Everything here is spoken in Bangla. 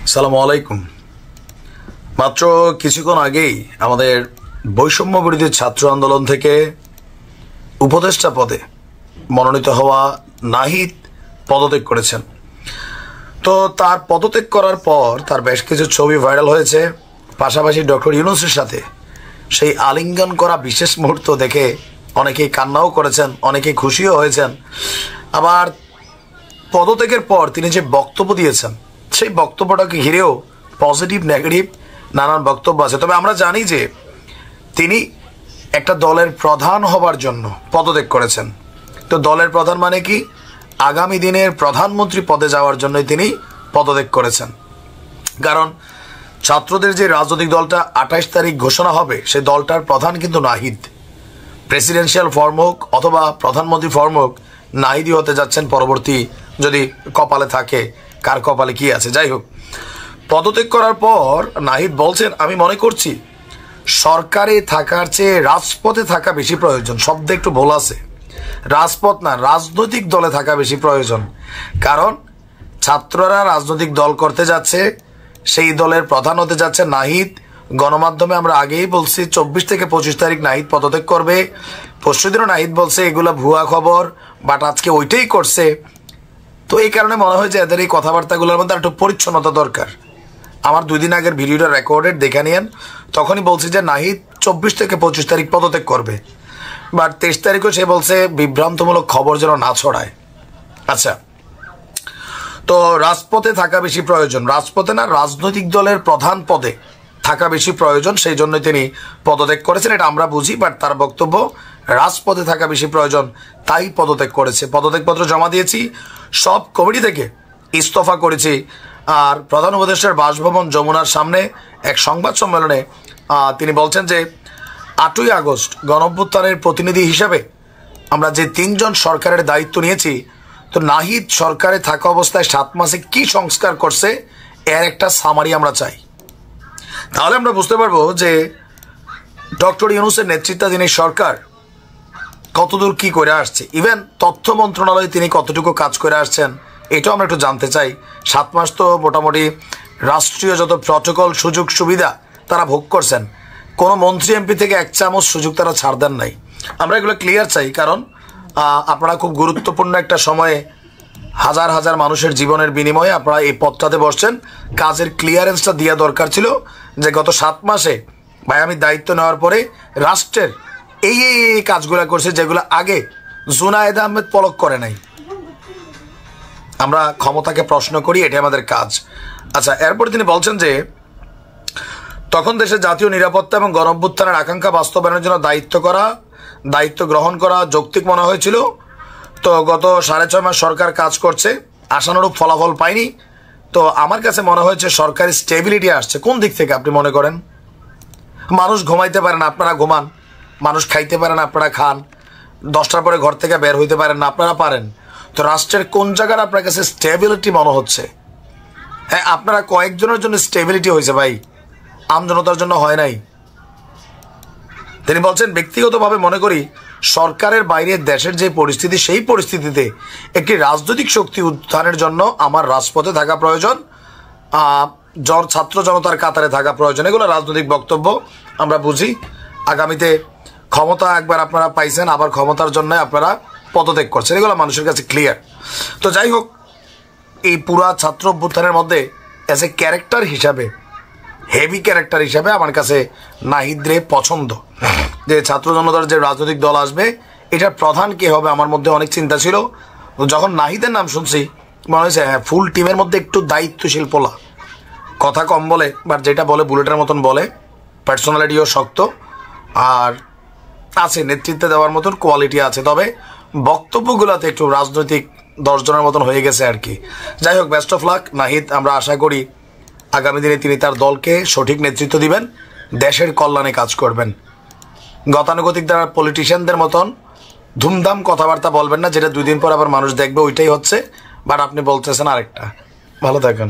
আসসালামু আলাইকুম। মাত্র কিছুক্ষণ আগেই আমাদের বৈষম্য বিরোধী ছাত্র আন্দোলন থেকে উপদেষ্টা পদে মনোনীত হওয়া নাহিদ পদত্যাগ করেছেন। তো তার পদত্যাগ করার পর তার বেশ কিছু ছবি ভাইরাল হয়েছে। পাশাপাশি ডক্টর ইউনূসের সাথে সেই আলিঙ্গন করা বিশেষ মুহূর্ত দেখে অনেকেই কান্নাও করেছেন, অনেকেই খুশিও হয়েছেন। আবার পদত্যাগের পর তিনি যে বক্তব্য দিয়েছেন সেই বক্তব্যটাকে ঘিরেও পজিটিভ নেগেটিভ নানান বক্তব্য আছে। তবে আমরা জানি যে তিনি একটা দলের প্রধান হবার জন্য পদত্যাগ করেছেন। তো দলের প্রধান মানে কি? আগামী দিনের প্রধানমন্ত্রী পদে যাওয়ার জন্যই তিনি পদত্যাগ করেছেন। কারণ ছাত্রদের যে রাজনৈতিক দলটা 28 তারিখ ঘোষণা হবে সেই দলটার প্রধান কিন্তু নাহিদ। প্রেসিডেন্সিয়াল ফর্ম হোক অথবা প্রধানমন্ত্রী ফর্ম হোক, নাহিদই হতে যাচ্ছেন পরবর্তী, যদি কপালে থাকে, কার কপালে কি আছে। যাই হোক, পদত্যাগ করার পর নাহিদ বলছেন, আমি মনে করছি সরকারে থাকার চেয়ে রাজপথে থাকা বেশি প্রয়োজন। শব্দে একটু ভুল আছে, রাজপথ না, রাজনৈতিক দলে থাকা বেশি প্রয়োজন। কারণ ছাত্ররা রাজনৈতিক দল করতে যাচ্ছে, সেই দলের প্রধান হতে যাচ্ছে নাহিদ। গণমাধ্যমে আমরা আগেই বলছি 24 থেকে 25 তারিখ নাহিদ পদত্যাগ করবে। পরশুদিনও নাহিদ বলছে এগুলো ভুয়া খবর, বাট আজকে ওইটাই করছে। তো এই কারণে মনে হয় যে এদের এই কথাবার্তাগুলোর মধ্যে একটু পরিচ্ছন্নতা দরকার। আমার 2 দিন আগের ভিডিওটা রেকর্ডেড দেখে নিয়েন, তখনই বলছি যে নাহিদ 24 থেকে 25 তারিখ পদত্যাগ করবে। বাট 23 তারিখও সে বলছে বিভ্রান্তমূলক খবর যেন না ছড়ায়। আচ্ছা, তো রাজপথে থাকা বেশি প্রয়োজন, রাজপথে না, রাজনৈতিক দলের প্রধান পদে থাকা বেশি প্রয়োজন, সেই জন্য তিনি পদত্যাগ করেছেন, এটা আমরা বুঝি। বাট তার বক্তব্য রাজপথে থাকা বেশি প্রয়োজন, তাই পদত্যাগ করেছে। পদত্যাগপত্র জমা দিয়েছি, সব কমিটি থেকে ইস্তফা করেছি। আর প্রধান উপদেষ্টার বাসভবন যমুনার সামনে এক সংবাদ সম্মেলনে তিনি বলছেন যে 8ই আগস্ট গণঅভ্যুত্থানের প্রতিনিধি হিসাবে আমরা যে 3 জন সরকারের দায়িত্ব নিয়েছি, তো নাহিদ সরকারে থাকা অবস্থায় 7 মাসে কি সংস্কার করছে এর একটা সামারি আমরা চাই। তাহলে আমরা বুঝতে পারবো যে ডক্টর ইউনূসের নেতৃত্বাধীন সরকার কতদূর কি করে আসছে। ইভেন তথ্য মন্ত্রণালয়ে তিনি কতটুকু কাজ করে আসছেন এটাও আমরা একটু জানতে চাই। 7 মাস তো মোটামুটি রাষ্ট্রীয় যত প্রটোকল সুযোগ সুবিধা তারা ভোগ করছেন, কোনো মন্ত্রী এমপি থেকে 1 চামচ সুযোগ তারা ছাড় দেন নাই। আমরা এগুলো ক্লিয়ার চাই, কারণ আপনারা খুব গুরুত্বপূর্ণ একটা সময়ে হাজার হাজার মানুষের জীবনের বিনিময়ে আপনারা এই পদটাতে বসছেন। কাজের ক্লিয়ারেন্সটা দেওয়া দরকার ছিল যে গত 7 মাসে ভাই আমি দায়িত্ব নেওয়ার পরে রাষ্ট্রের এই এই কাজগুলো করছে যেগুলো আগে জুনায়েদ আহমেদ পলক করে নাই। আমরা ক্ষমতাকে প্রশ্ন করি, এটাই আমাদের কাজ। আচ্ছা, এরপরে তিনি বলছেন যে তখন দেশের জাতীয় নিরাপত্তা এবং গণঅভ্যুত্থানের আকাঙ্ক্ষা বাস্তবায়নের জন্য দায়িত্ব গ্রহণ করা যৌক্তিক মনে হয়েছিল। তো গত 6.5 মাস সরকার কাজ করছে, আশানুরূপ ফলাফল পায়নি। তো আমার কাছে মনে হয়েছে সরকারি স্টেবিলিটি আসছে। কোন দিক থেকে আপনি মনে করেন? মানুষ ঘুমাইতে পারেন, আপনারা ঘুমান। মানুষ খাইতে পারেন, আপনারা খান। 10টার পরে ঘর থেকে বের হইতে পারেন না, আপনারা পারেন। তো রাষ্ট্রের কোন জায়গার আপনার কাছে স্টেবিলিটি মনে হচ্ছে? হ্যাঁ, আপনারা কয়েকজনের জন্য স্টেবিলিটি হয়েছে ভাই, আমজনতার জন্য হয় নাই। তিনি বলছেন ব্যক্তিগতভাবে মনে করি সরকারের বাইরে দেশের যে পরিস্থিতি, সেই পরিস্থিতিতে একটি রাজনৈতিক শক্তি উত্থানের জন্য আমার রাজপথে থাকা প্রয়োজন, ছাত্র জনতার কাতারে থাকা প্রয়োজন। এগুলো রাজনৈতিক বক্তব্য, আমরা বুঝি। আগামীতে ক্ষমতা একবার আপনারা পাইছেন, আবার ক্ষমতার জন্য আপনারা পদত্যাগ করছেন, এগুলো মানুষের কাছে ক্লিয়ার। তো যাই হোক, এই পুরা ছাত্র অভ্যুত্থানের মধ্যে অ্যাজ এ ক্যারেক্টার হিসাবে, হেভি ক্যারেক্টার হিসাবে আমার কাছে নাহিদরে পছন্দ। যে ছাত্র জনতার যে রাজনৈতিক দল আসবে এটার প্রধান কে হবে, আমার মধ্যে অনেক চিন্তা ছিল। যখন নাহিদের নাম শুনছি মনে হয়েছে হ্যাঁ, ফুল টিমের মধ্যে একটু দায়িত্বশীল পোলা, কথা কম বলে, বাট যেটা বলে বুলেটের মতন বলে, পার্সোনালিটিও শক্ত, আর আছে নেতৃত্বে দেওয়ার মতন কোয়ালিটি আছে। তবে বক্তব্যগুলোতে একটু রাজনৈতিক 10 জনের মতন হয়ে গেছে আর কি। যাই হোক, বেস্ট অফ লাক নাহিদ। আমরা আশা করি আগামী দিনে তিনি তার দলকে সঠিক নেতৃত্ব দিবেন, দেশের কল্যাণে কাজ করবেন। গতানুগতিক দ্বারা পলিটিশিয়ানদের মতন ধুমধাম কথাবার্তা বলবেন না, যেটা 2 দিন পর আবার মানুষ দেখবে, ওইটাই হচ্ছে। বাট আপনি বলতেছেন আরেকটা। ভালো থাকেন।